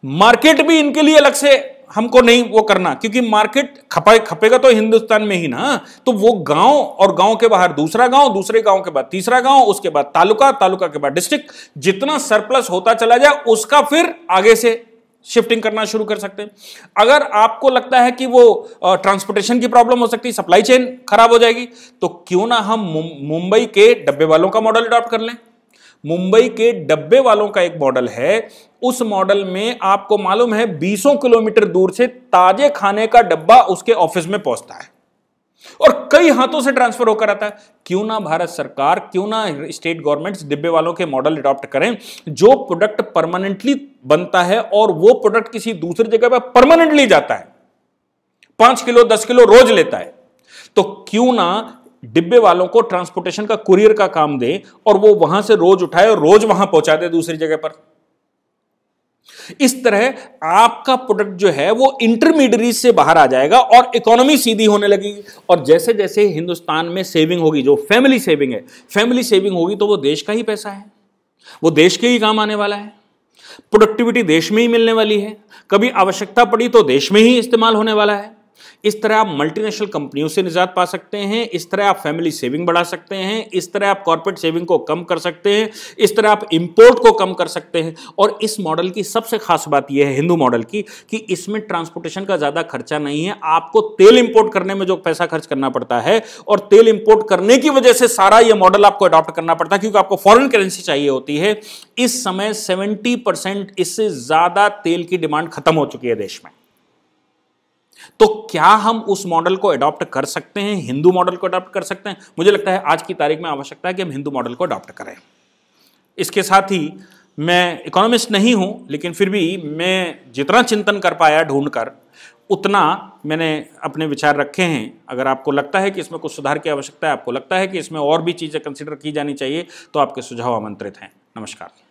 मार्केट भी इनके लिए अलग से हमको नहीं वो करना, क्योंकि मार्केट खपेगा तो हिंदुस्तान में ही ना। तो वो गांव, और गांव के बाहर दूसरा गांव, दूसरे गांव के बाद तीसरा गांव, उसके बाद तालुका, तालुका के बाद डिस्ट्रिक्ट, जितना सरप्लस होता चला जाए उसका फिर आगे से शिफ्टिंग करना शुरू कर सकते हैं। अगर आपको लगता है कि वो ट्रांसपोर्टेशन की प्रॉब्लम हो सकती है, सप्लाई चेन खराब हो जाएगी, तो क्यों ना हम मुंबई के डब्बे वालों का मॉडल अडॉप्ट कर लें। मुंबई के डब्बे वालों का एक मॉडल है, उस मॉडल में आपको मालूम है 20 किलोमीटर दूर से ताजे खाने का डब्बा उसके ऑफिस में पहुंचता है और कई हाथों से ट्रांसफर होकर आता है। क्यों ना भारत सरकार, क्यों ना स्टेट गवर्नमेंट्स डिब्बे वालों के मॉडल अडॉप्ट करें, जो प्रोडक्ट परमानेंटली बनता है और वो प्रोडक्ट किसी दूसरी जगह पर परमानेंटली जाता है, 5 किलो 10 किलो रोज लेता है, तो क्यों ना डिब्बे वालों को ट्रांसपोर्टेशन का, कुरियर का काम दे और वो वहां से रोज उठाए और रोज वहां पहुंचा दे दूसरी जगह पर। इस तरह आपका प्रोडक्ट जो है वो इंटरमीडिएट से बाहर आ जाएगा और इकोनॉमी सीधी होने लगेगी। और जैसे जैसे हिंदुस्तान में सेविंग होगी, जो फैमिली सेविंग है, फैमिली सेविंग होगी, तो वो देश का ही पैसा है, वो देश के ही काम आने वाला है, प्रोडक्टिविटी देश में ही मिलने वाली है, कभी आवश्यकता पड़ी तो देश में ही इस्तेमाल होने वाला है। इस तरह आप मल्टीनेशनल कंपनियों से निजात पा सकते हैं, इस तरह आप फैमिली सेविंग बढ़ा सकते हैं, इस तरह आप कॉर्पोरेट सेविंग को कम कर सकते हैं, इस तरह आप इंपोर्ट को कम कर सकते हैं। और इस मॉडल की सबसे खास बात यह है हिंदू मॉडल की, कि इसमें ट्रांसपोर्टेशन का ज्यादा खर्चा नहीं है। आपको तेल इंपोर्ट करने में जो पैसा खर्च करना पड़ता है, और तेल इंपोर्ट करने की वजह से सारा यह मॉडल आपको अडॉप्ट करना पड़ता है, क्योंकि आपको फॉरेन करेंसी चाहिए होती है। इस समय 70% इससे ज्यादा तेल की डिमांड खत्म हो चुकी है देश में। तो क्या हम उस मॉडल को अडॉप्ट कर सकते हैं, हिंदू मॉडल को अडॉप्ट कर सकते हैं? मुझे लगता है आज की तारीख में आवश्यकता है कि हम हिंदू मॉडल को अडॉप्ट करें। इसके साथ ही मैं इकोनॉमिस्ट नहीं हूं, लेकिन फिर भी मैं जितना चिंतन कर पाया ढूंढकर उतना मैंने अपने विचार रखे हैं। अगर आपको लगता है कि इसमें कुछ सुधार की आवश्यकता है, आपको लगता है कि इसमें और भी चीज़ें कंसिडर की जानी चाहिए, तो आपके सुझाव आमंत्रित हैं। नमस्कार।